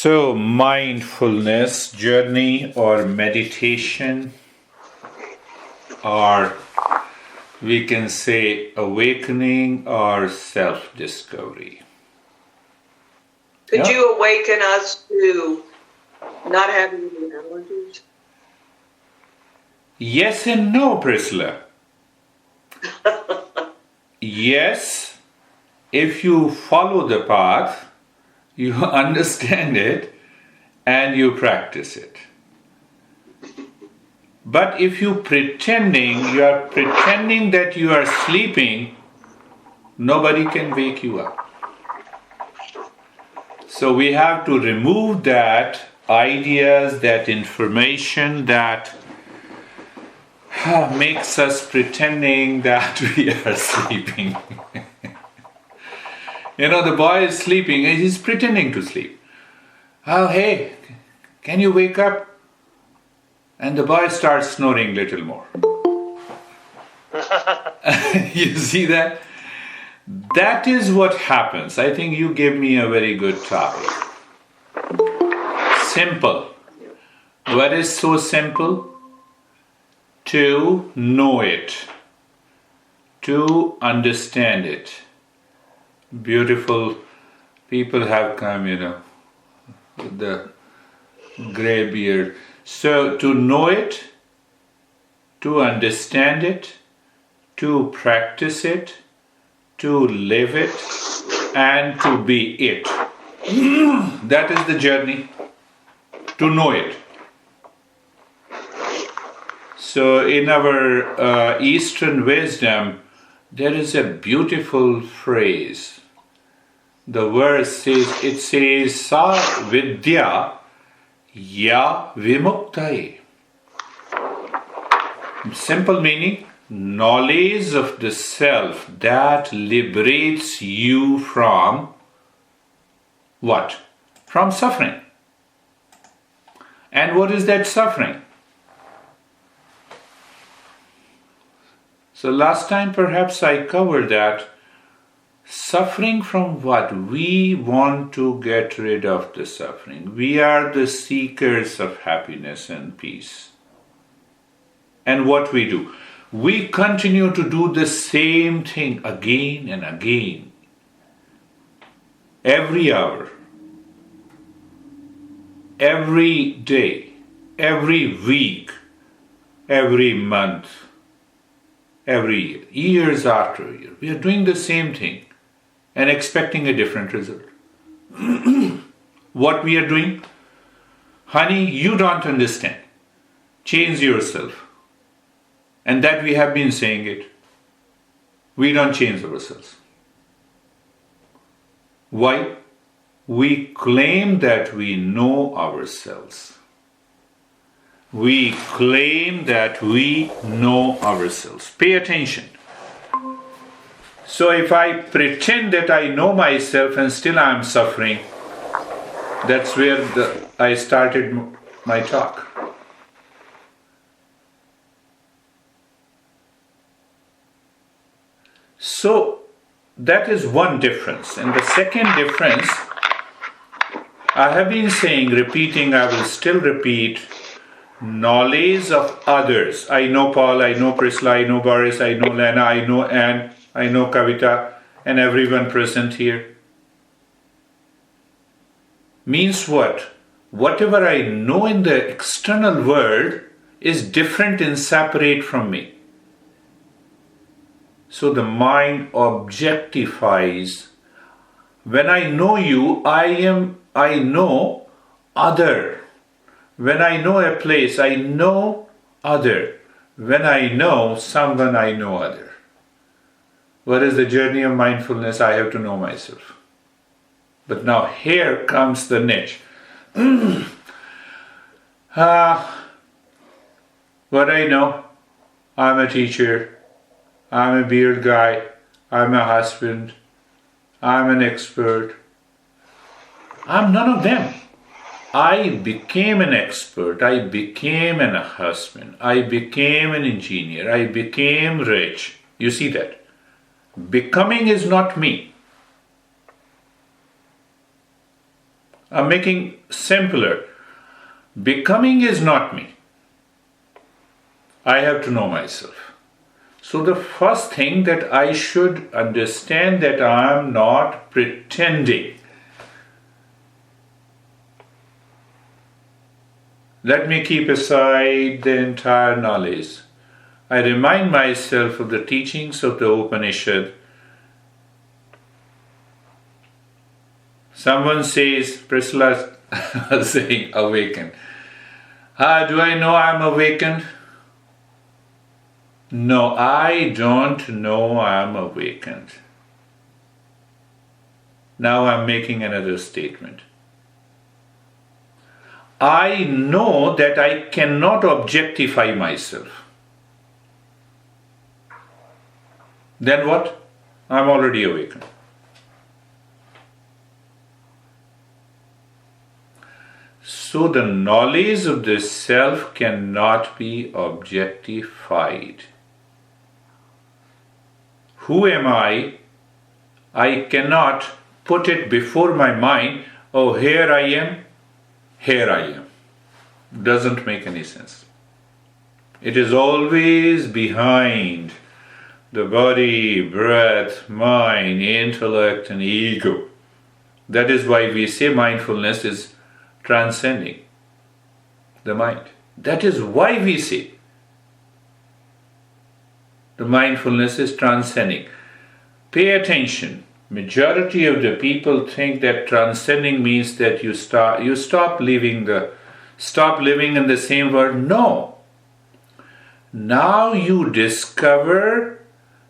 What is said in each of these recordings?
So, mindfulness journey or meditation, or we can say awakening or self discovery. Could you awaken us to not having any allergies? Yes and no, Priscilla. Yes, if you follow the path, you understand it, and you practice it. But if you are pretending that you are sleeping, nobody can wake you up. So we have to remove that ideas, that information that makes us pretending that we are sleeping. The boy is sleeping and he's pretending to sleep. Oh, hey, can you wake up? And the boy starts snoring a little more. You see that? That is what happens. I think you gave me a very good topic. Simple. What is so simple? To know it. To understand it. Beautiful people have come, with the gray beard. So to know it, to understand it, to practice it, to live it, and to be it. That is the journey. To know it. So in our Eastern wisdom, there is a beautiful phrase. The verse says, Sa vidya ya vimuktai. Simple meaning, knowledge of the self that liberates you from what? From suffering. And what is that suffering? So last time perhaps I covered that. Suffering from what? We want to get rid of the suffering. We are the seekers of happiness and peace. And what we do? We continue to do the same thing again and again. Every hour. Every day. Every week. Every month. Every year. Years after year. We are doing the same thing. And expecting a different result. What we are doing? Honey, you don't understand. Change yourself. And that we have been saying it. We don't change ourselves. Why? We claim that we know ourselves. We claim that we know ourselves. Pay attention. So if I pretend that I know myself and still I am suffering, that's where I started my talk. So that is one difference. And the second difference, I have been saying, repeating, I will still repeat, knowledge of others. I know Paul, I know Priscilla, I know Boris, I know Lena, I know Anne, I know Kavita, and everyone present here. Means what? Whatever I know in the external world is different and separate from me. So the mind objectifies. When I know you, I know other. When I know a place, I know other. When I know someone, I know other. What is the journey of mindfulness? I have to know myself. But now here comes the niche. What I know, I'm a teacher, I'm a beard guy, I'm a husband, I'm an expert. I'm none of them. I became an expert, I became a husband, I became an engineer, I became rich. You see that? Becoming is not me. I'm making simpler. Becoming is not me. I have to know myself. So the first thing that I should understand that I am not pretending. Let me keep aside the entire knowledge. I remind myself of the teachings of the Upanishad. Someone says, Priscilla was saying, awaken. Do I know I'm awakened? No, I don't know I'm awakened. Now I'm making another statement. I know that I cannot objectify myself. Then what? I'm already awakened. So the knowledge of the self cannot be objectified. Who am I? I cannot put it before my mind, oh, here I am, here I am. Doesn't make any sense. It is always behind the body, breath, mind, intellect, and ego. That is why we say mindfulness is transcending the mind. That is why we say the mindfulness is transcending. Pay attention. Majority of the people think that transcending means that you stop living in the same world. No. Now you discover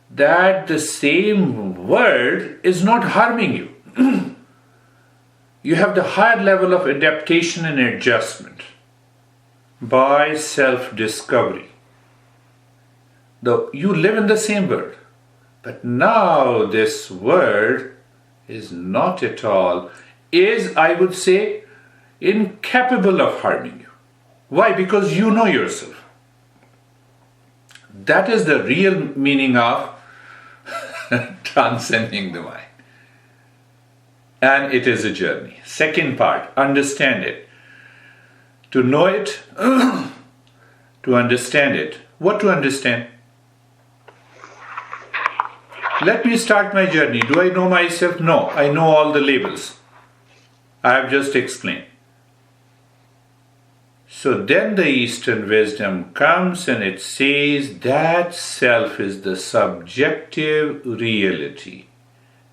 that the same world is not harming you. You have the higher level of adaptation and adjustment by self-discovery. Though you live in the same world, but now this world is not at all, I would say, incapable of harming you. Why? Because you know yourself. That is the real meaning of transcending the mind. And it is a journey. Second part, understand it. To know it, to understand it. What to understand? Let me start my journey. Do I know myself? No, I know all the labels. I have just explained. So then the Eastern wisdom comes and it says that self is the subjective reality.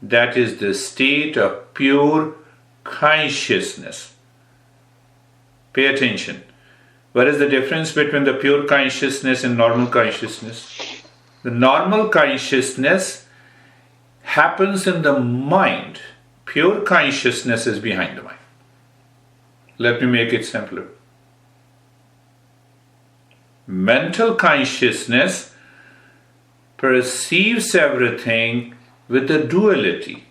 That is the state of pure consciousness. Pay attention. What is the difference between the pure consciousness and normal consciousness? The normal consciousness happens in the mind. Pure consciousness is behind the mind. Let me make it simpler. Mental consciousness perceives everything with the duality.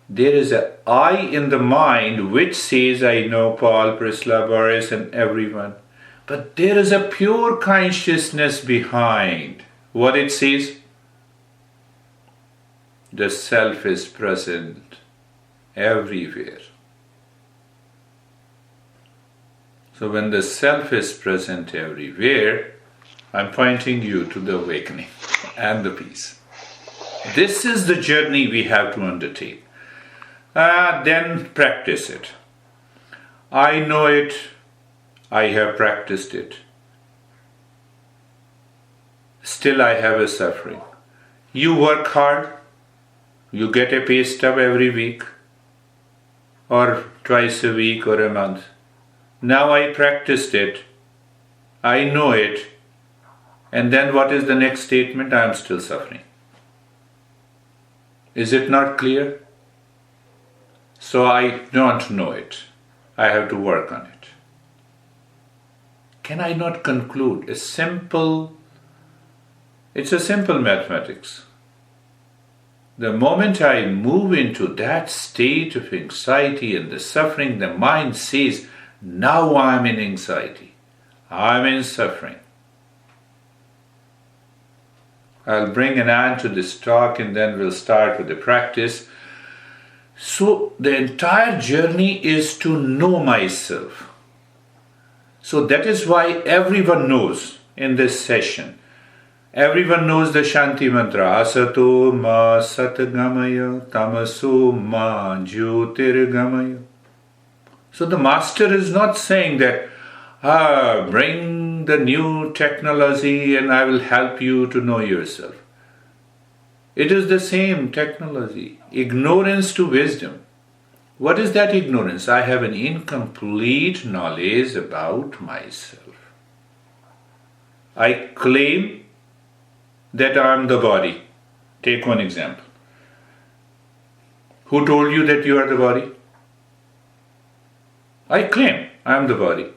There is an I in the mind which says, I know Paul, Priscilla, Boris, and everyone. But there is a pure consciousness behind. What it says? The self is present everywhere. So when the self is present everywhere, I'm pointing you to the awakening and the peace. This is the journey we have to undertake. Then practice it. I know it. I have practiced it. Still I have a suffering. You work hard. You get a pay stub every week or twice a week or a month. Now I practiced it. I know it. And then what is the next statement? I am still suffering. Is it not clear? So I don't know it. I have to work on it. Can I not conclude it's a simple mathematics. The moment I move into that state of anxiety and the suffering, the mind says, now I'm in anxiety. I'm in suffering. I'll bring an end to this talk and then we'll start with the practice. So the entire journey is to know myself. So that is why everyone knows in this session. Everyone knows the Shanti mantra. Asato ma satgamaya tamaso ma jyotirgamaya. So the master is not saying that, bring the new technology and I will help you to know yourself. It is the same technology. Ignorance to wisdom. What is that ignorance? I have an incomplete knowledge about myself. I claim that I am the body. Take one example. Who told you that you are the body? I claim I am the body.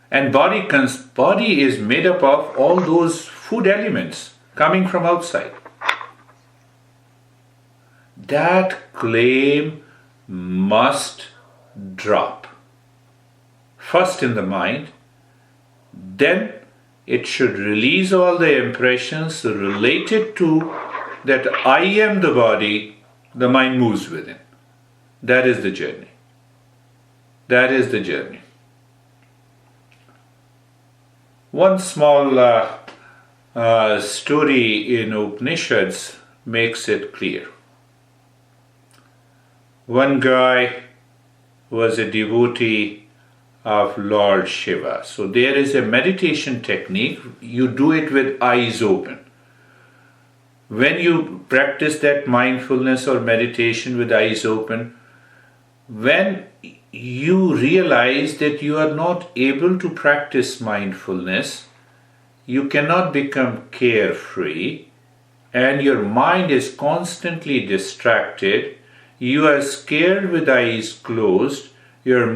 And body is made up of all those food elements coming from outside. That claim must drop. First in the mind, then it should release all the impressions related to that I am the body, the mind moves within. That is the journey. That is the journey. One small story in Upanishads makes it clear. One guy was a devotee of Lord Shiva. So there is a meditation technique. You do it with eyes open. When you practice that mindfulness or meditation with eyes open, when you realize that you are not able to practice mindfulness, you cannot become carefree, and your mind is constantly distracted, you are scared with eyes closed, your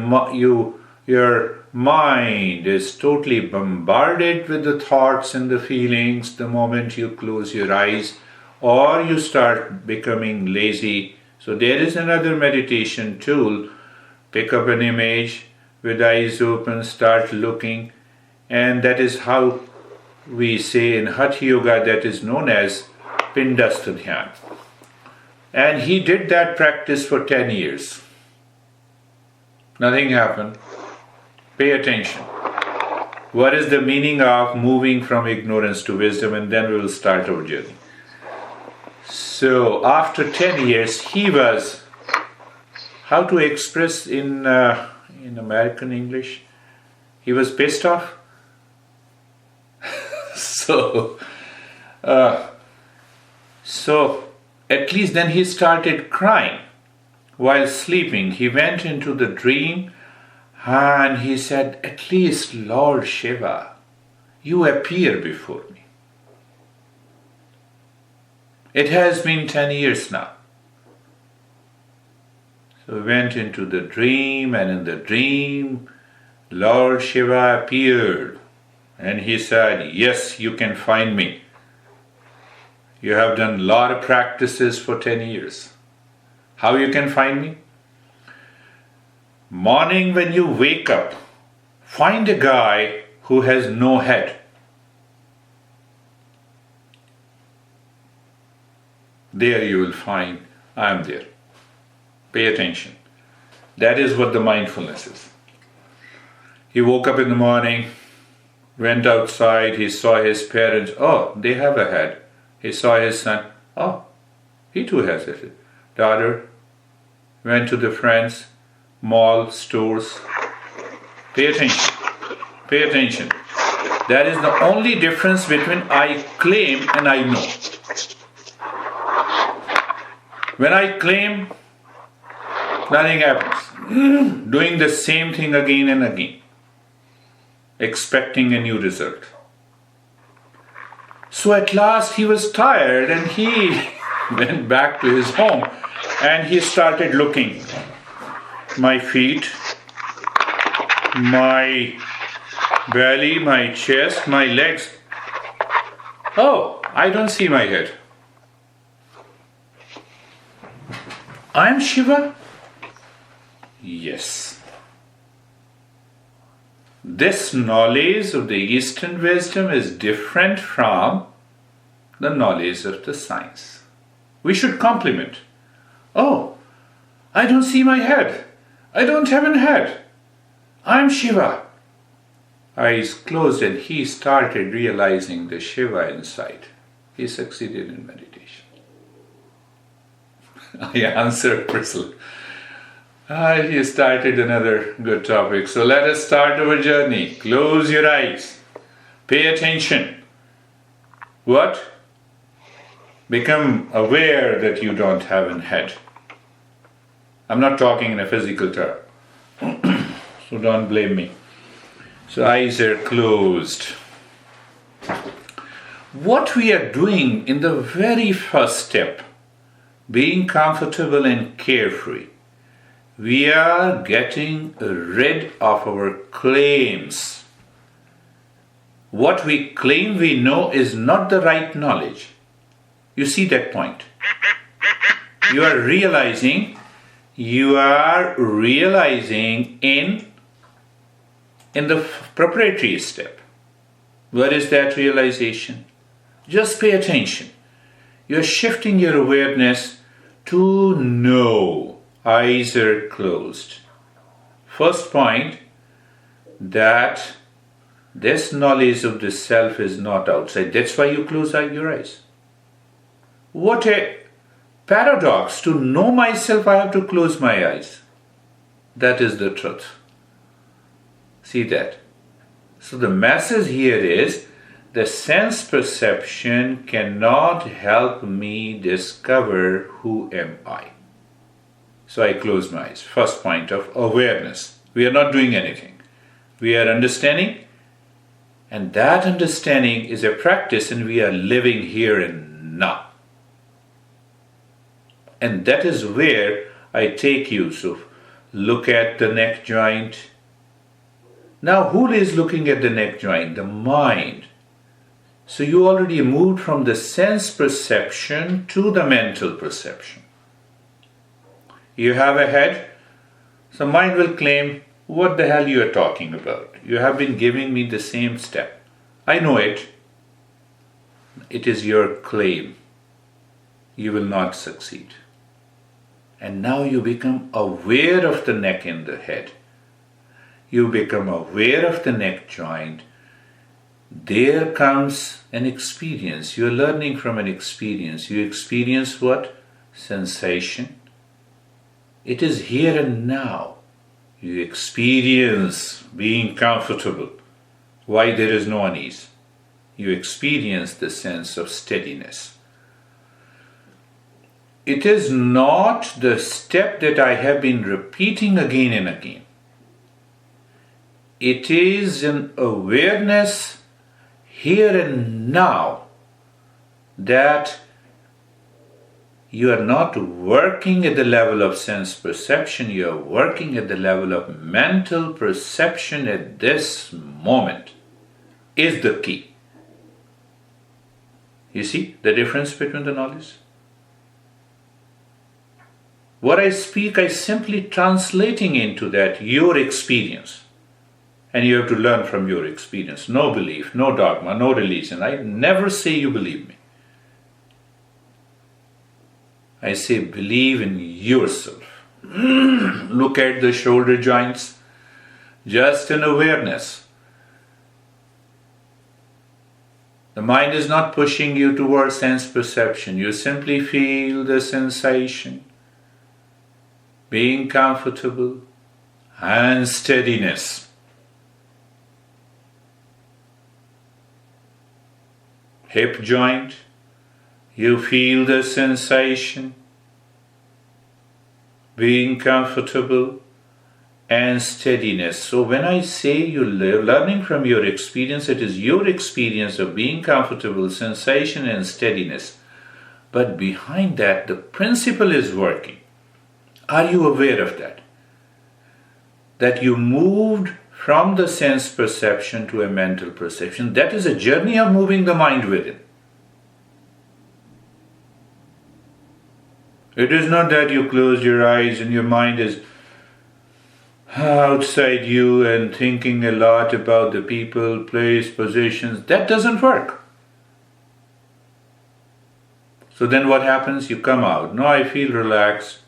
mind is totally bombarded with the thoughts and the feelings the moment you close your eyes, or you start becoming lazy. So there is another meditation tool. Pick up an image with eyes open, start looking, and that is how we say in Hatha Yoga, that is known as Pindastha Dhyan. And he did that practice for 10 years. Nothing happened. Pay attention. What is the meaning of moving from ignorance to wisdom? And then we will start our journey. So after 10 years, he was, how to express in American English? He was pissed off. So at least then he started crying while sleeping. He went into the dream and he said, at least Lord Shiva, you appear before me. It has been 10 years now. So he went into the dream, and in the dream, Lord Shiva appeared. And he said, yes, you can find me. You have done a lot of practices for 10 years. How you can find me? Morning when you wake up, find a guy who has no head. There you will find I am there. Pay attention. That is what the mindfulness is. He woke up in the morning, went outside, he saw his parents. Oh, they have a head. He saw his son. Oh, he too has a head. Daughter went to the friends, mall, stores. Pay attention. Pay attention. That is the only difference between I claim and I know. When I claim, nothing happens. Doing the same thing again and again, expecting a new result. So at last he was tired and he went back to his home and he started looking. My feet, my belly, my chest, my legs. Oh, I don't see my head. I am Shiva? Yes. This knowledge of the Eastern wisdom is different from the knowledge of the science. We should complement. Oh, I don't see my head. I don't have a head. I'm Shiva. Eyes closed, and he started realizing the Shiva inside. He succeeded in meditation. I answered Priscilla. You started another good topic. So let us start our journey. Close your eyes. Pay attention. What? Become aware that you don't have a head. I'm not talking in a physical term. So don't blame me. So eyes are closed. What we are doing in the very first step, being comfortable and carefree, we are getting rid of our claims. What we claim we know is not the right knowledge. You see that point? You are realizing in the preparatory step. What is that realization? Just pay attention. You're shifting your awareness to know. Eyes are closed. First point, that this knowledge of the self is not outside. That's why you close your eyes. What a paradox. To know myself, I have to close my eyes. That is the truth. See that? So the message here is, the sense perception cannot help me discover who am I. So I close my eyes. First point of awareness. We are not doing anything. We are understanding, and that understanding is a practice, and we are living here and now. And that is where I take you. So look at the neck joint. Now who is looking at the neck joint? The mind. So you already moved from the sense perception to the mental perception. You have a head, so mind will claim, what the hell you are talking about? You have been giving me the same step. I know it. It is your claim. You will not succeed. And now you become aware of the neck and the head. You become aware of the neck joint. There comes an experience. You are learning from an experience. You experience what? Sensation. It is here and now. You experience being comfortable. Why there is no unease? You experience the sense of steadiness. It is not the step that I have been repeating again and again. It is an awareness here and now that you are not working at the level of sense perception, you are working at the level of mental perception at this moment is the key. You see the difference between the knowledge? What I speak, I simply translating into that your experience. And you have to learn from your experience. No belief, no dogma, no religion. I never say you believe me. I say believe in yourself. Look at the shoulder joints. Just an awareness. The mind is not pushing you towards sense perception. You simply feel the sensation. Being comfortable and steadiness. Hip joint, you feel the sensation, being comfortable and steadiness. So when I say you're learning from your experience, it is your experience of being comfortable, sensation and steadiness. But behind that, the principle is working. Are you aware of that? That you moved from the sense perception to a mental perception. That is a journey of moving the mind within. It is not that you close your eyes and your mind is outside you and thinking a lot about the people, place, positions. That doesn't work. So then what happens? You come out. No, I feel relaxed.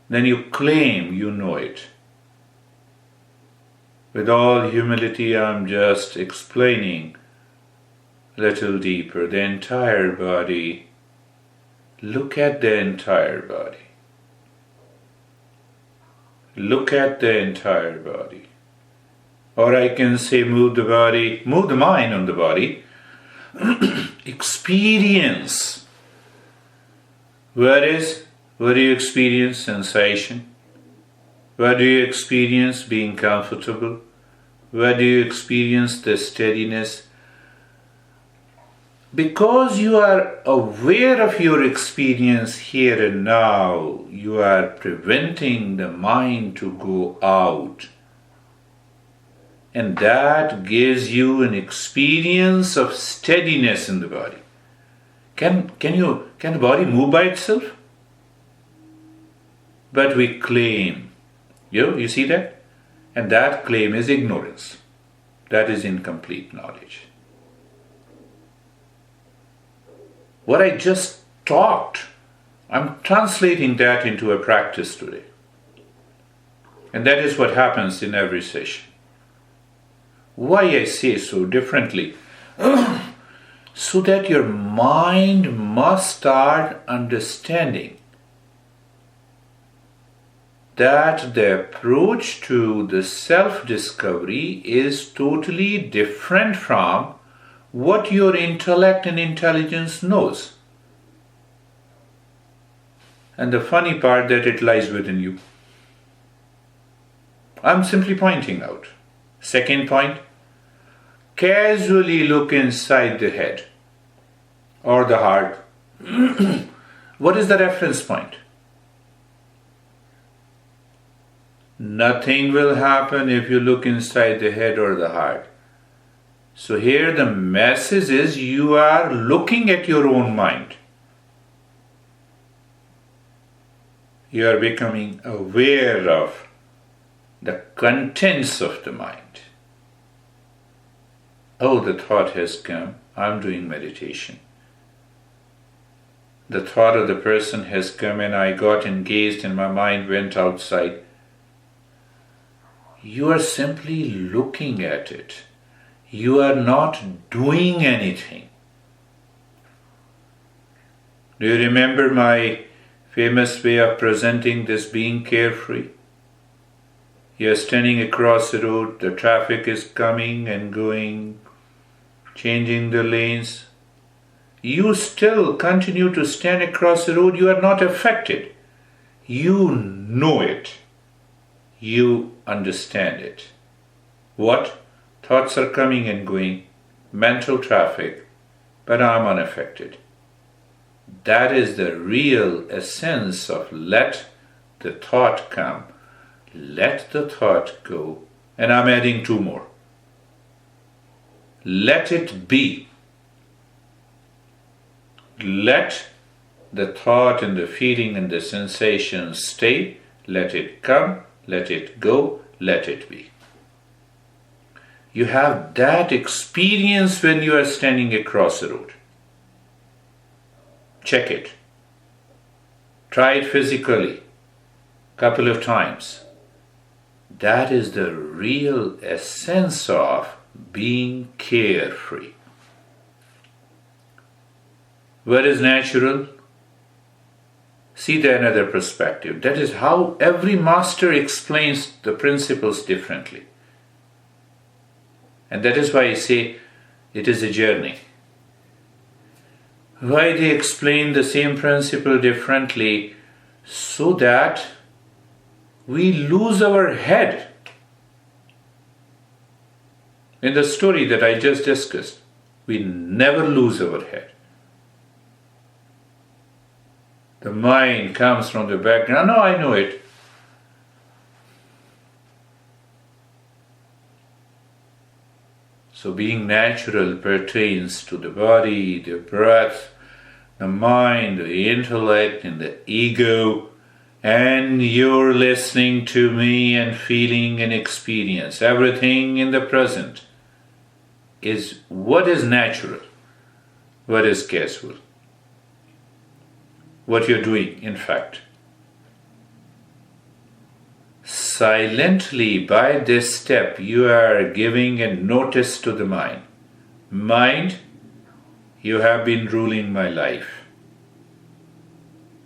Then you claim you know it. With all humility, I'm just explaining a little deeper. The entire body. Look at the entire body. Look at the entire body. Or I can say move the body, move the mind on the body. Experience. Where do you experience sensation? Where do you experience being comfortable? Where do you experience the steadiness? Because you are aware of your experience here and now, you are preventing the mind to go out. And that gives you an experience of steadiness in the body. Can the body move by itself? But we claim. You see that? And that claim is ignorance. That is incomplete knowledge. What I just talked, I'm translating that into a practice today. And that is what happens in every session. Why I say so differently? So that your mind must start understanding that the approach to the self-discovery is totally different from what your intellect and intelligence knows. And the funny part that it lies within you. I'm simply pointing out. Second point, casually look inside the head or the heart. What is the reference point? Nothing will happen if you look inside the head or the heart. So here the message is you are looking at your own mind. You are becoming aware of the contents of the mind. Oh, the thought has come. I'm doing meditation. The thought of the person has come and I got engaged and my mind went outside. You are simply looking at it. You are not doing anything. Do you remember my famous way of presenting this being carefree? You are standing across the road, the traffic is coming and going, changing the lanes. You still continue to stand across the road, you are not affected. You know it. You understand it. What? Thoughts are coming and going, mental traffic, but I'm unaffected. That is the real essence of let the thought come, let the thought go, and I'm adding two more. Let it be. Let the thought and the feeling and the sensation stay, let it come, let it go, let it be. You have that experience when you are standing across the road. Check it. Try it physically, couple of times. That is the real essence of being carefree. What is natural? See the another perspective. That is how every master explains the principles differently. And that is why I say it is a journey. Why they explain the same principle differently? So that we lose our head. In the story that I just discussed, we never lose our head. The mind comes from the background. No, I know it. So being natural pertains to the body, the breath, the mind, the intellect, and the ego. And you're listening to me and feeling and experience. Everything in the present is what is natural, what is casual. what you're doing, in fact. Silently, by this step, you are giving a notice to the mind. Mind, you have been ruling my life.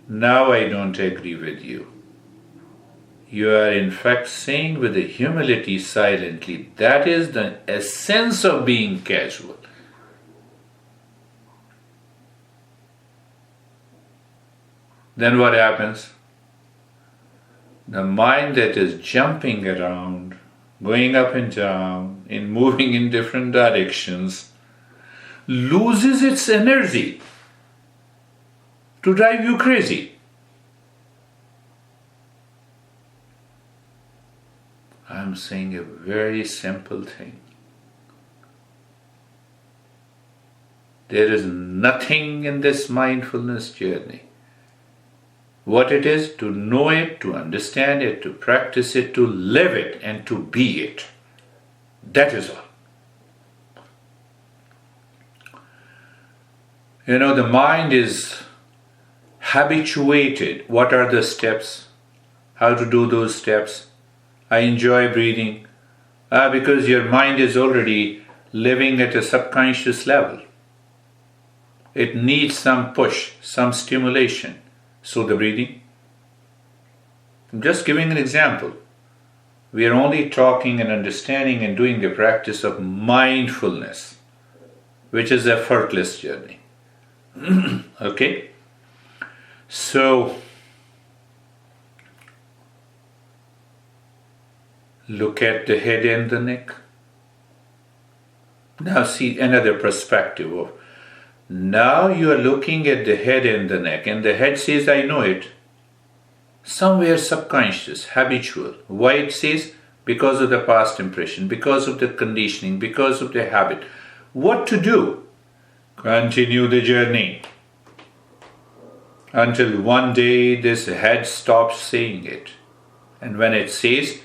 Now I don't agree with you. You are in fact saying with a humility silently, that is the essence of being casual. Then what happens? The mind that is jumping around, going up and down, moving in different directions, loses its energy to drive you crazy. I'm saying a very simple thing. There is nothing in this mindfulness journey. What it is, to know it, to understand it, to practice it, to live it, and to be it. That is all. The mind is habituated. What are the steps? How to do those steps? I enjoy breathing because your mind is already living at a subconscious level. It needs some push, some stimulation. So the breathing. I'm just giving an example. We are only talking and understanding and doing the practice of mindfulness, which is an effortless journey. Okay? So, look at the head and the neck. Now see another perspective of, now you are looking at the head and the neck, and the head says, I know it. Somewhere subconscious, habitual. Why it says? Because of the past impression, because of the conditioning, because of the habit. What to do? Continue the journey until one day this head stops saying it. And when it says,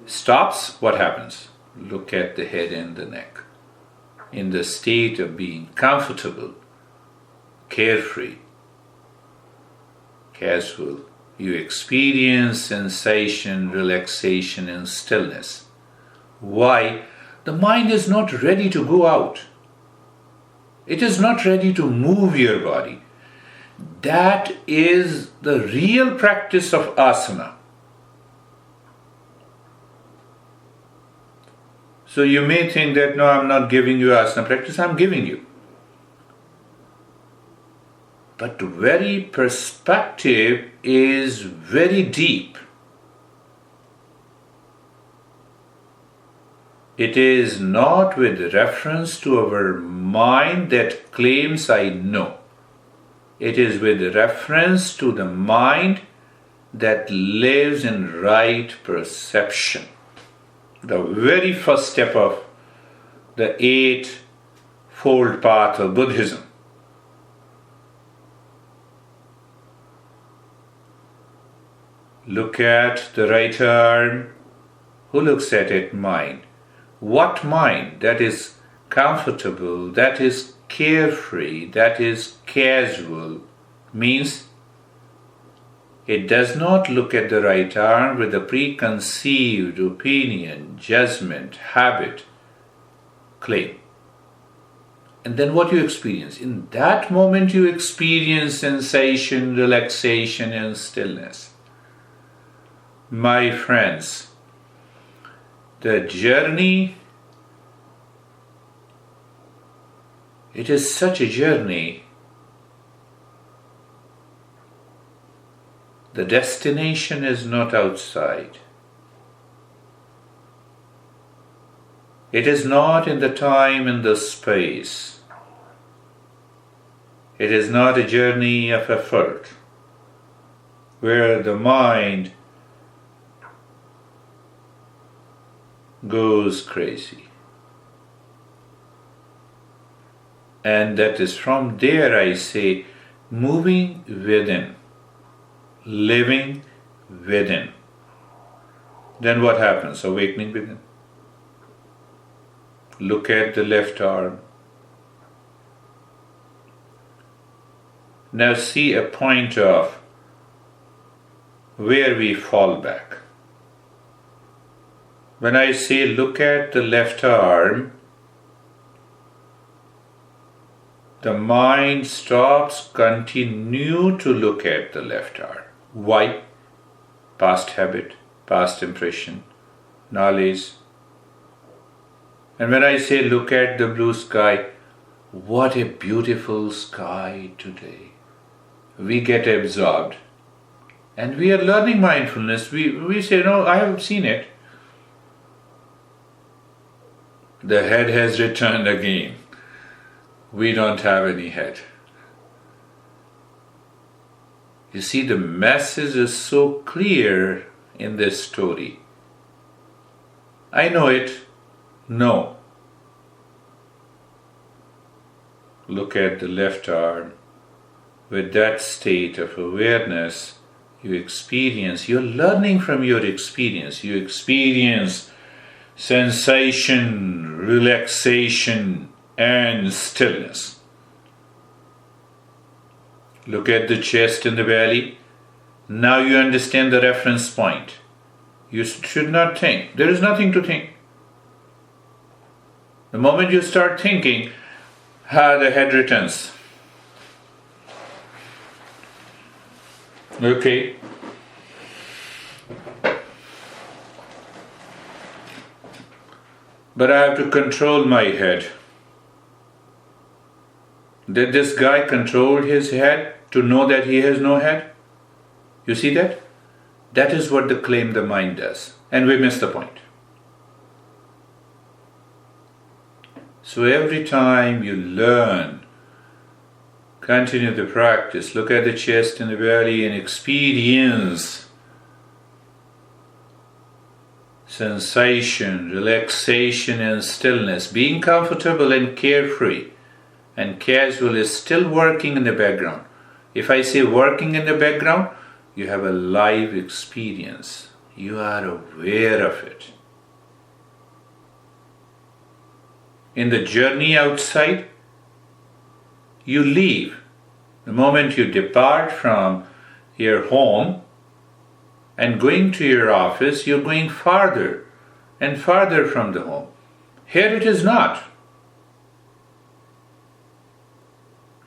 stops, what happens? Look at the head and the neck. In the state of being comfortable, carefree, casual, you experience sensation, relaxation, and stillness. Why? The mind is not ready to go out. It is not ready to move your body. That is the real practice of asana. So you may think that, no, I'm not giving you asana practice, I'm giving you. But the very perspective is very deep. It is not with reference to our mind that claims I know. It is with reference to the mind that lives in right perception. The very first step of the eightfold path of Buddhism. Look at the right arm. Who looks at it? Mind. What mind? That is comfortable, that is carefree, that is casual, means it does not look at the right arm with a preconceived opinion, judgment, habit, claim. And then what you experience? In that moment you experience sensation, relaxation, and stillness. My friends, the journey, it is such a journey. The destination is not outside. It is not in the time and the space. It is not a journey of effort where the mind goes crazy. And that is from there I say, moving within, living within. Then what happens? Awakening within. Look at the left arm. Now see a point of where we fall back. When I say look at the left arm, the mind stops, continue to look at the left arm. Why? Past habit, past impression, knowledge. And when I say look at the blue sky, what a beautiful sky today. We get absorbed. And we are learning mindfulness. We say, no, I have seen it. The head has returned again. We don't have any head. You see, the message is so clear in this story. I know it. No. Look at the left arm. With that state of awareness, you experience, you're learning from your experience. You experience sensation, relaxation, and stillness. Look at the chest and the belly. Now you understand the reference point. You should not think. There is nothing to think. The moment you start thinking, the head returns. Okay. But I have to control my head. Did this guy control his head to know that he has no head? You see that? That is what the claim the mind does. And we miss the point. So every time you learn, continue the practice, look at the chest and the belly and experience sensation, relaxation and stillness. Being comfortable and carefree and casual is still working in the background. If I say working in the background, you have a live experience. You are aware of it. In the journey outside, you leave. The moment you depart from your home and going to your office, you're going farther and farther from the home. Here it is not.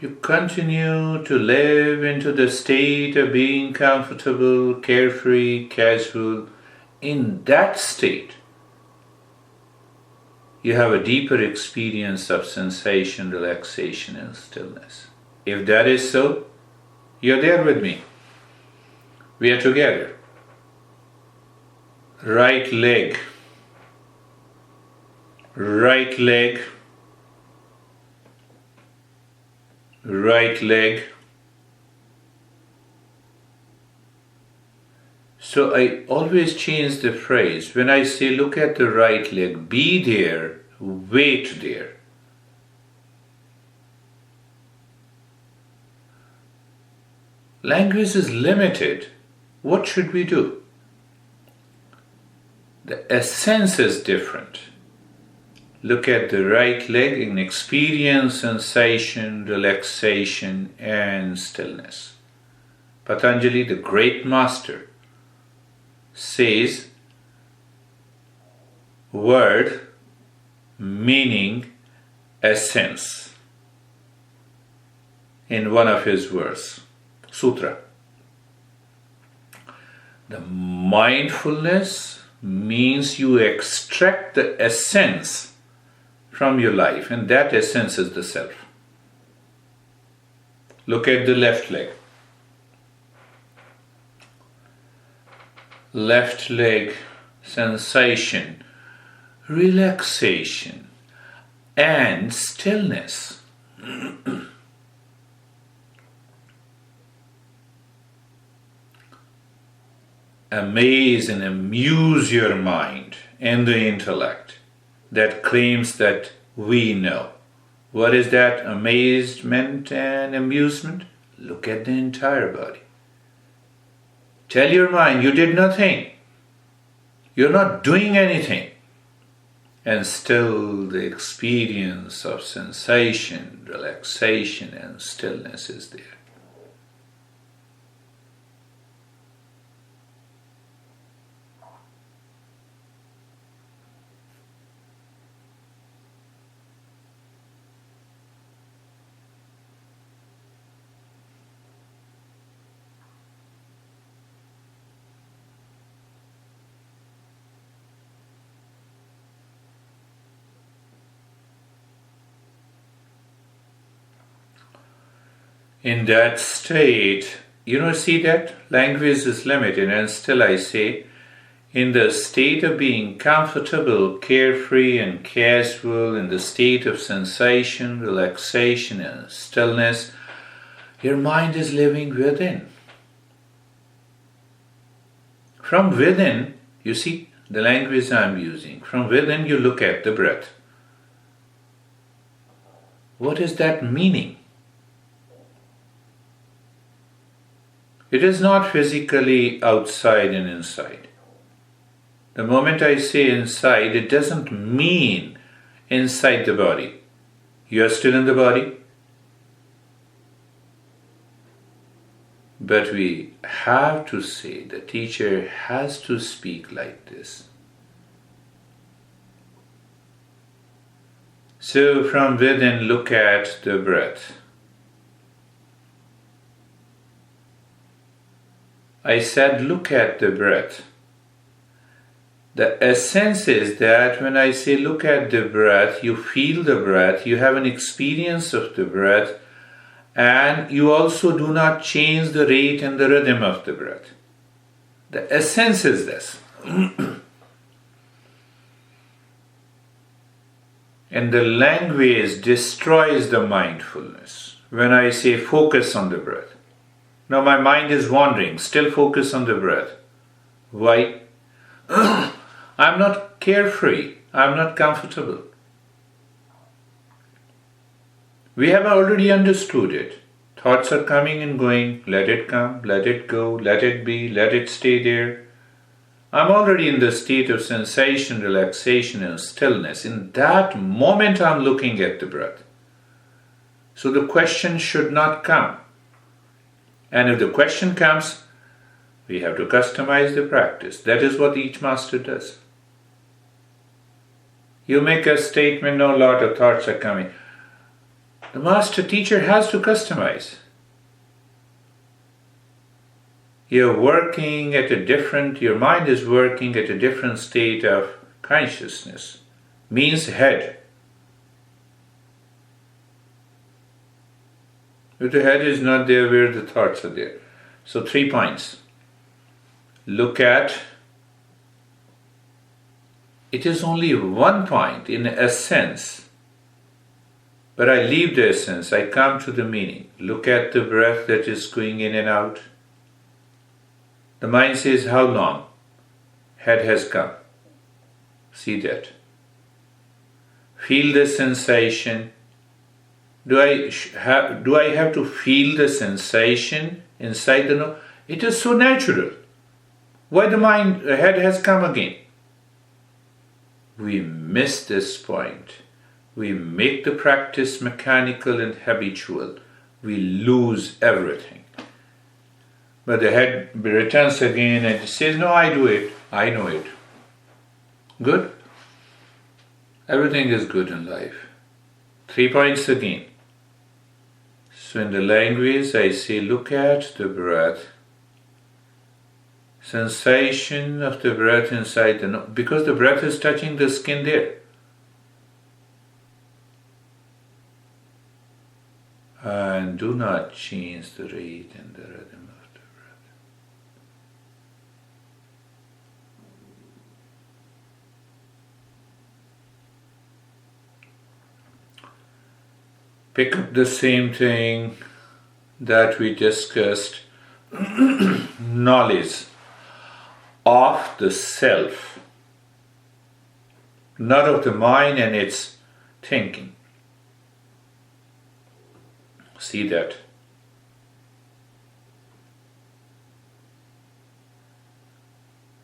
You continue to live into the state of being comfortable, carefree, casual. In that state, you have a deeper experience of sensation, relaxation, and stillness. If that is so, you're there with me. We are together. Right leg, right leg, right leg. So I always change the phrase. When I say look at the right leg, be there, wait there. Language is limited. What should we do? The essence is different. Look at the right leg and experience sensation, relaxation, and stillness. Patanjali, the great master, says word, meaning, essence in one of his verse, sutra. The mindfulness means you extract the essence from your life, and that essence is the self. Look at the left leg. Left leg sensation, relaxation, and stillness. Amaze and amuse your mind and the intellect that claims that we know. What is that amazement and amusement? Look at the entire body. Tell your mind you did nothing. You're not doing anything. And still the experience of sensation, relaxation and stillness is there. In that state, see that language is limited, and still I say, in the state of being comfortable, carefree, and casual, in the state of sensation, relaxation, and stillness, your mind is living within. From within, you see the language I'm using. From within, you look at the breath. What is that meaning? It is not physically outside and inside. The moment I say inside, it doesn't mean inside the body. You are still in the body. But we have to say, the teacher has to speak like this. So from within, look at the breath. I said, look at the breath. The essence is that when I say look at the breath, you feel the breath, you have an experience of the breath, and you also do not change the rate and the rhythm of the breath. The essence is this. And the language destroys the mindfulness. When I say focus on the breath. Now my mind is wandering, still focus on the breath. Why? I'm not carefree, I'm not comfortable. We have already understood it. Thoughts are coming and going, let it come, let it go, let it be, let it stay there. I'm already in the state of sensation, relaxation, and stillness. In that moment, I'm looking at the breath. So the question should not come. And if the question comes, we have to customize the practice. That is what each master does. You make a statement, no, lot of thoughts are coming. The master teacher has to customize. Your mind is working at a different state of consciousness. Means head. If the head is not there, where the thoughts are there. So 3 points. Look at. It is only 1 point in essence. But I leave the essence, I come to the meaning. Look at the breath that is going in and out. The mind says, how long? Head has come. See that. Feel the sensation. Do I have to feel the sensation inside the nose? It is so natural. Why the head has come again? We miss this point. We make the practice mechanical and habitual. We lose everything. But the head returns again and says, no, I do it. I know it. Good? Everything is good in life. 3 points again. So in the language, I say, look at the breath. Sensation of the breath inside the nose. Because the breath is touching the skin there. And do not change the rate and the rhythm of the breath. Pick up the same thing that we discussed, knowledge of the self, not of the mind and its thinking. See that.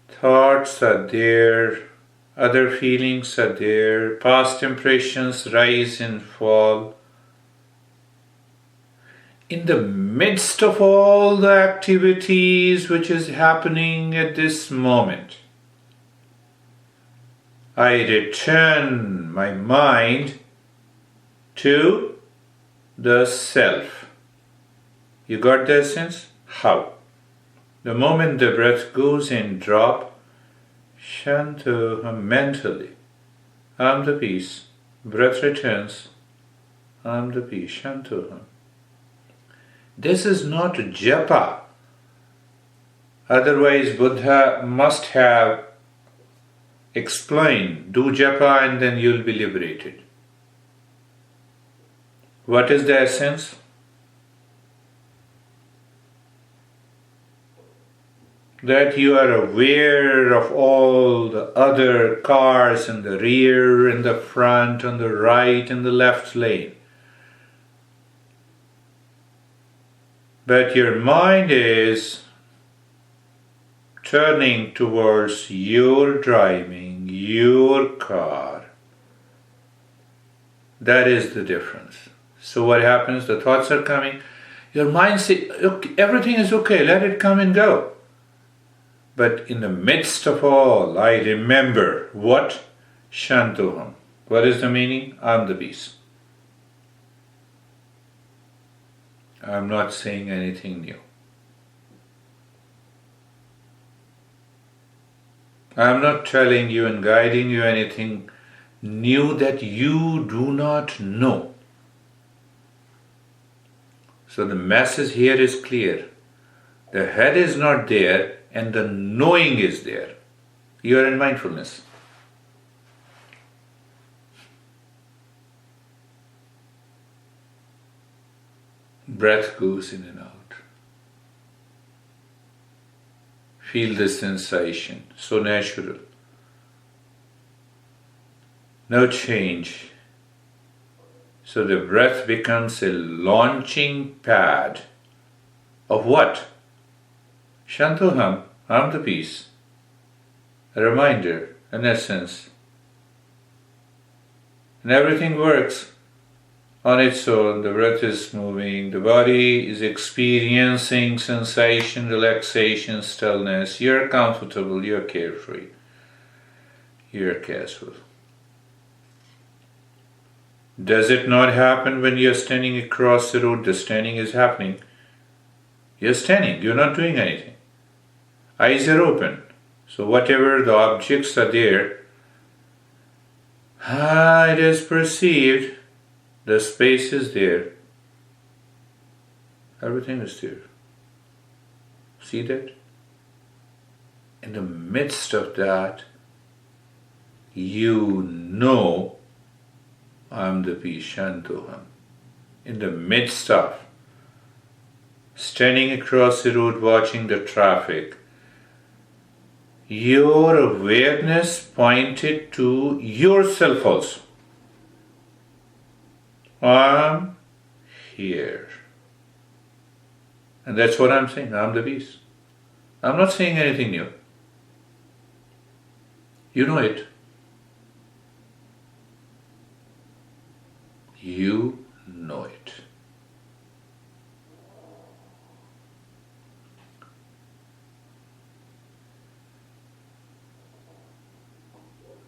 Thoughts are there, other feelings are there, past impressions rise and fall. In the midst of all the activities which is happening at this moment, I return my mind to the self. You got the essence? How? The moment the breath goes in, drop, Shantoham mentally. I'm the peace. Breath returns. I'm the peace. Shantoham. This is not japa. Otherwise, Buddha must have explained, do japa and then you'll be liberated. What is the essence? That you are aware of all the other cars in the rear, in the front, on the right, and the left lane. But your mind is turning towards your driving, your car. That is the difference. So what happens? The thoughts are coming. Your mind says, okay, everything is okay, let it come and go. But in the midst of all, I remember what? Shantoham. What is the meaning? I'm the peace. I'm not saying anything new. I'm not telling you and guiding you anything new that you do not know. So the message here is clear. The head is not there and the knowing is there. You are in mindfulness. Breath goes in and out. Feel the sensation, so natural. No change. So the breath becomes a launching pad of what? Shantoham, I'm the peace. A reminder, an essence. And everything works on its own. The breath is moving, the body is experiencing sensation, relaxation, stillness. You're comfortable, you're carefree, you're casual. Does it not happen when you're standing across the road? The standing is happening. You're standing, you're not doing anything. Eyes are open. So whatever the objects are there, it is perceived. The space is there. Everything is there. See that? In the midst of that, you know I'm the peace, Shantoham. In the midst of standing across the road watching the traffic, your awareness pointed to yourself also. I'm here. And that's what I'm saying. I'm the peace. I'm not saying anything new. You know it. You know it.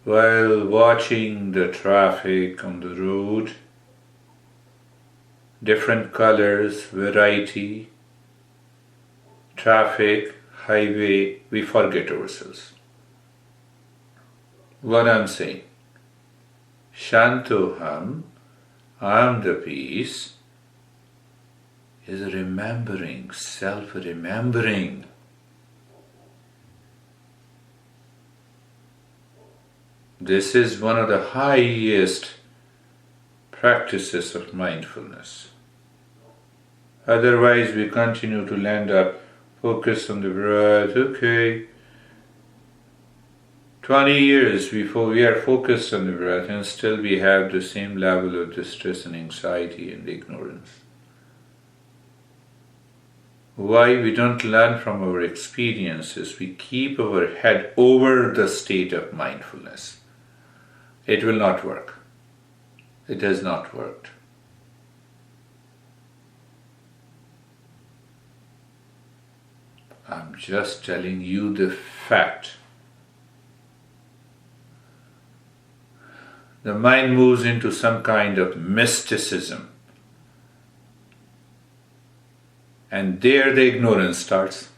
While watching the traffic on the road, different colors, variety, traffic, highway, we forget ourselves. What I'm saying, Shantoham, I'm the peace, is remembering, self-remembering. This is one of the highest practices of mindfulness. Otherwise, we continue to land up focused on the breath. Okay, 20 years before we are focused on the breath, and still we have the same level of distress and anxiety and ignorance. Why we don't learn from our experiences? We keep our head over the state of mindfulness. It will not work. It has not worked. I'm just telling you the fact. The mind moves into some kind of mysticism. And there the ignorance starts.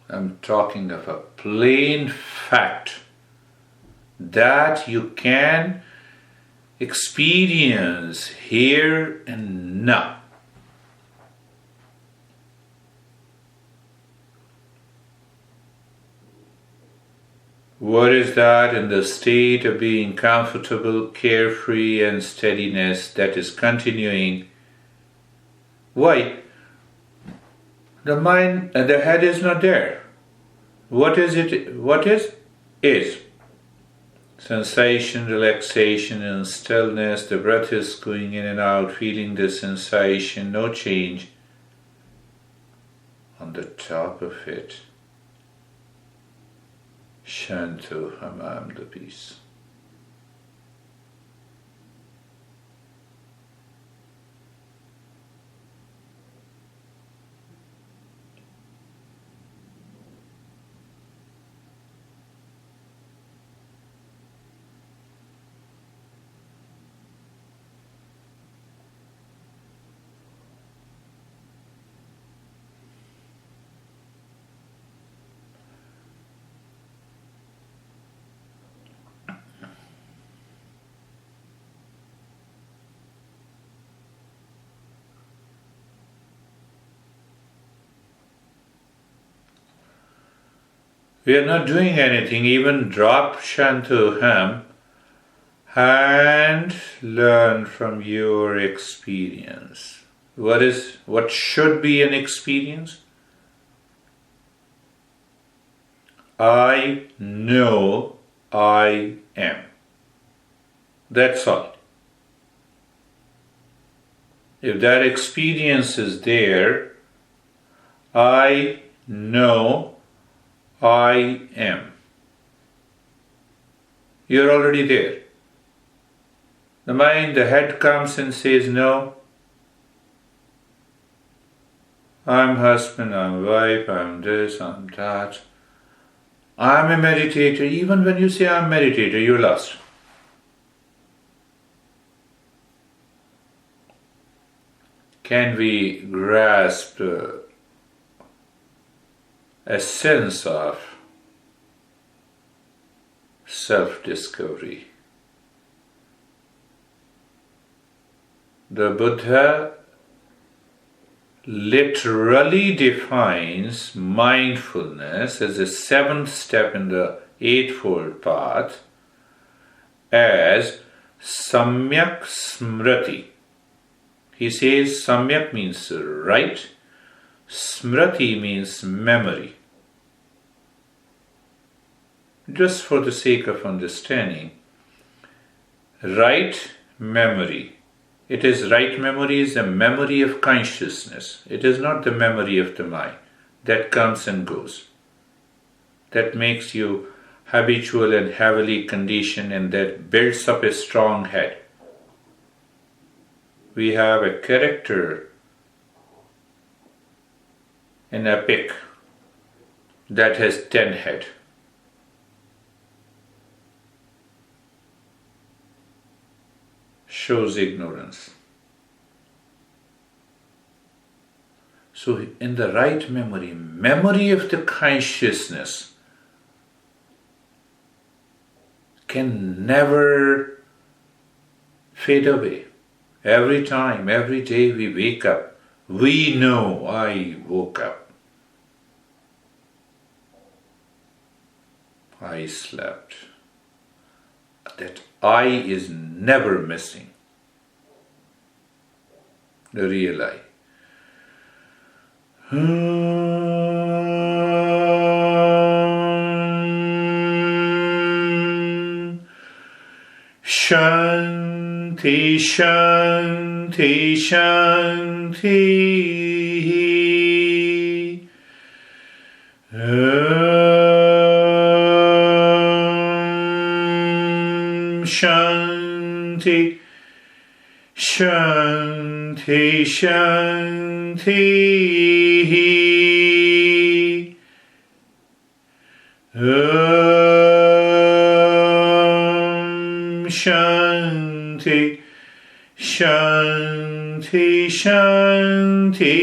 I'm talking of a plain fact that you can experience here and now. What is that? In the state of being comfortable, carefree, and steadiness that is continuing. Why? The mind, the head is not there. What is it? What is? Is. Sensation, relaxation, and stillness. The breath is going in and out, feeling the sensation, no change. On the top of it, Shanto Hamam, the peace. We are not doing anything, even drop Shanto Ham and learn from your experience. What should be an experience? I know I am. That's all. If that experience is there, I know I am. You're already there. The mind, the head comes and says, no, I'm husband, I'm wife, I'm this, I'm that. I'm a meditator. Even when you say I'm a meditator, you're lost. Can we grasp a sense of self-discovery? The Buddha literally defines mindfulness as a seventh step in the Eightfold Path as Samyak Smriti. He says Samyak means right, Smriti means memory. Just for the sake of understanding, right memory. It is right memory is a memory of consciousness. It is not the memory of the mind that comes and goes. That makes you habitual and heavily conditioned, and that builds up a strong head. We have a character in epic that has 10 head. Shows ignorance. So in the right memory, memory of the consciousness can never fade away. Every time, every day we wake up, we know I woke up. I slept. That I is never missing. The real I. Shanti, Shanti, Shanti. Shanti, Shanti, Shanti. Shanti, Shanti, Shanti.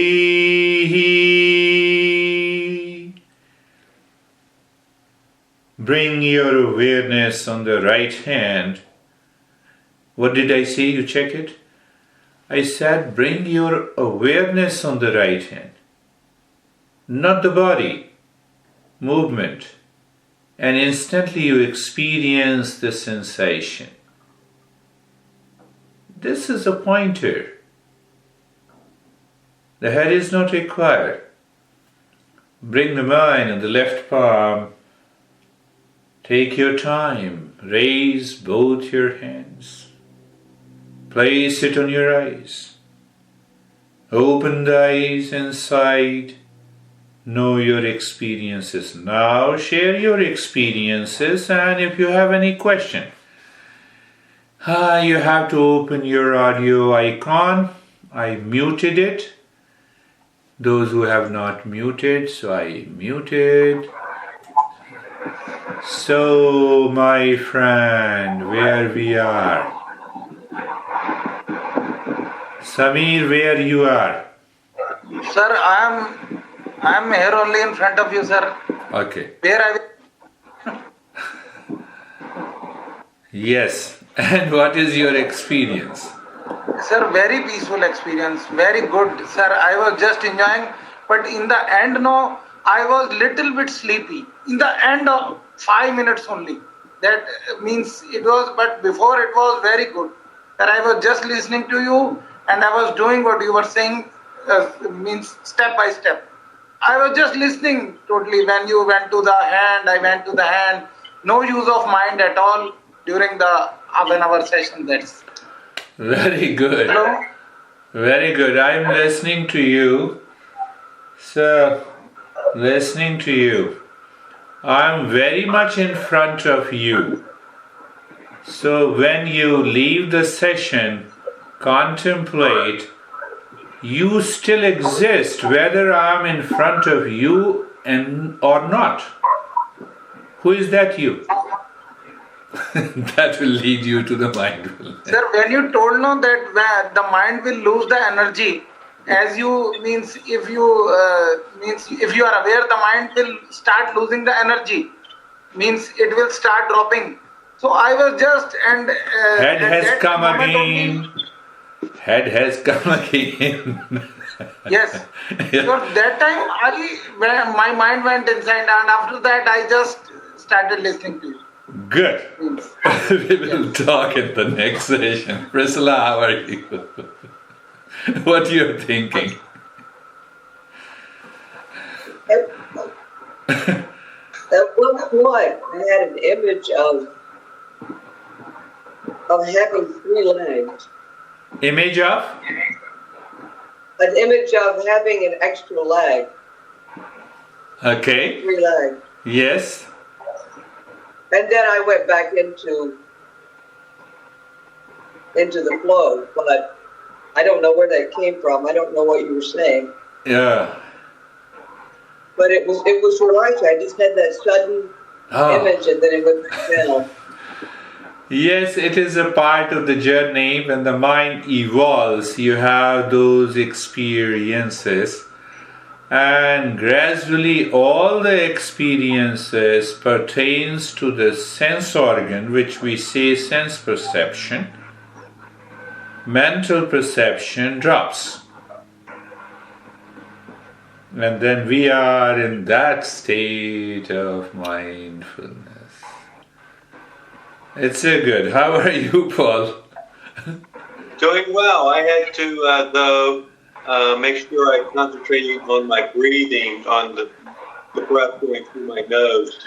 Bring your awareness on the right hand What did I say? You check it? I said bring your awareness on the right hand, not the body, movement, and instantly you experience the sensation. This is a pointer. The head is not required. Bring the mind on the left palm. Take your time. Raise both your hands. Place it on your eyes. Open the eyes inside. Know your experiences. Now share your experiences, and if you have any question, you have to open your audio icon. I muted it. Those who have not muted, so I muted. So, my friend, where we are? Samir, where you are? Sir, I am here only in front of you, sir. Okay. Where I will... Yes. And what is your experience? Sir, very peaceful experience. Very good, sir. I was just enjoying. But in the end, no, I was little bit sleepy. In the end of 5 minutes only. That means it was, but before it was very good. That I was just listening to you and I was doing what you were saying, means step by step. I was just listening totally. When you went to the hand, I went to the hand. No use of mind at all during the half-an-hour session. That's very good. Hello? Very good. I'm listening to you. So, listening to you. I'm very much in front of you. So, when you leave the session, contemplate, you still exist whether I'm in front of you or not. Who is that you? That will lead you to the mindfulness. Sir, when you told no that the mind will lose the energy, as you means if you are aware, the mind will start losing the energy. Means it will start dropping. So I was just head has come again. Head has come again. Yes. Yeah. So that time my mind went inside, and after that I just started listening to you. Good. We will talk in the next session. Priscilla, how are you? What you're thinking? At one point, I had an image of having 3 legs. Image of? An image of having an extra leg. Okay. 3 legs. Yes. And then I went back into the flow, but I don't know where that came from. I don't know what you were saying. Yeah. But it was relaxing. I just had that sudden image, and then it went back down. Yes, it is a part of the journey. When the mind evolves, you have those experiences. And gradually all the experiences pertains to the sense organ, which we say sense perception. Mental perception drops. And then we are in that state of mindfulness. It's a good. How are you, Paul? Doing well. I had to, though, make sure I concentrated on my breathing, on the breath going through my nose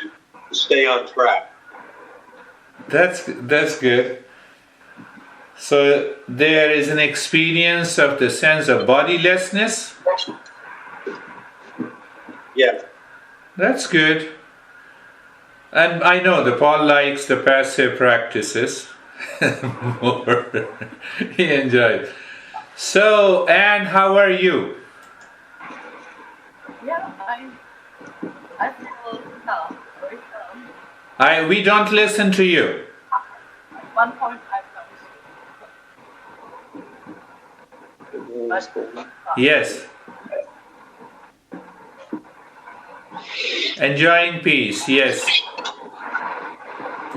to stay on track. That's good. So there is an experience of the sense of bodilessness. Yes. That's good. And I know that Paul likes the passive practices more. He enjoys. So, Anne, how are you? Yeah, I feel calm, very calm. We don't listen to you. At one point I felt Yes. Enjoying peace, yes.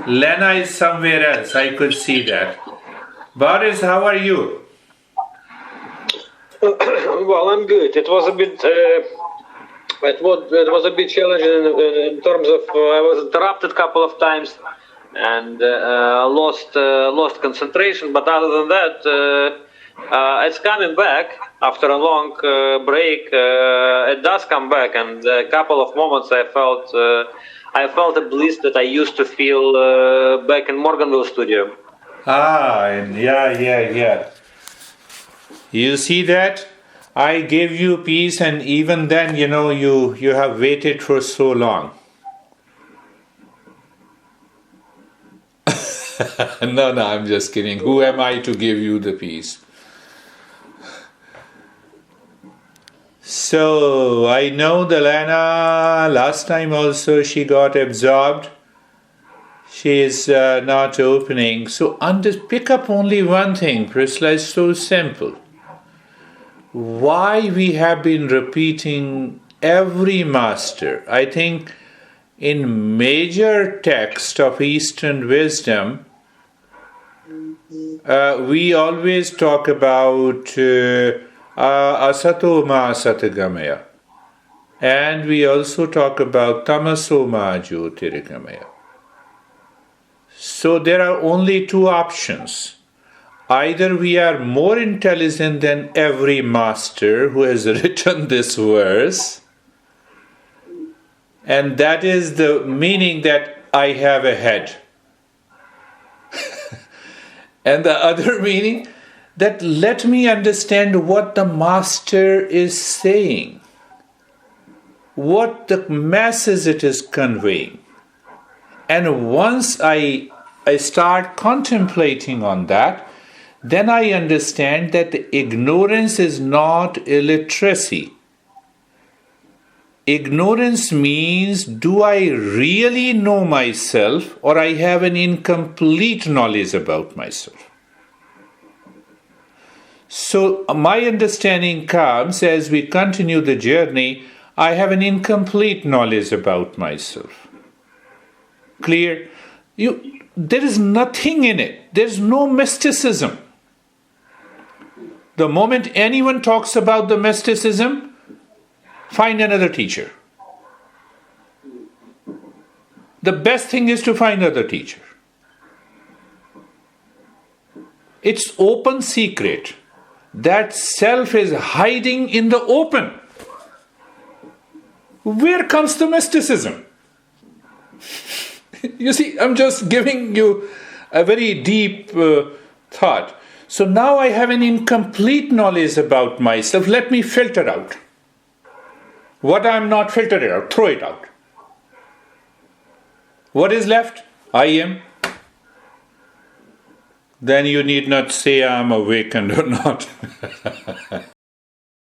Lena is somewhere else, I could see that. Boris, how are you? Well, I'm good. It was a bit. It was a bit challenging in terms of I was interrupted a couple of times and lost concentration. But other than that, it's coming back after a long break. It does come back, and a couple of moments I felt a bliss that I used to feel back in Morganville studio. Yeah. You see that? I gave you peace, and even then, you have waited for so long. No, I'm just kidding. Who am I to give you the peace? So, I know the Lana, last time also she got absorbed. She is not opening. So, pick up only one thing, Priscilla, is so simple. Why we have been repeating every master? I think in major text of Eastern wisdom, we always talk about asato ma asatagamaya, and we also talk about tamaso ma jyotirgamaya. So there are only two options. Either we are more intelligent than every master who has written this verse, and that is the meaning that I have a head. And the other meaning, that let me understand what the master is saying, what the message it is conveying. And once I start contemplating on that, then I understand that ignorance is not illiteracy. Ignorance means, do I really know myself, or I have an incomplete knowledge about myself? So my understanding comes as we continue the journey, I have an incomplete knowledge about myself. Clear? There is nothing in it. There is no mysticism. The moment anyone talks about the mysticism, find another teacher. The best thing is to find another teacher. It's open secret. That self is hiding in the open. Where comes the mysticism? You see, I'm just giving you a very deep thought. So now I have an incomplete knowledge about myself. Let me filter out. What I am not, filter it out. Throw it out. What is left? I am. Then you need not say I am awakened or not.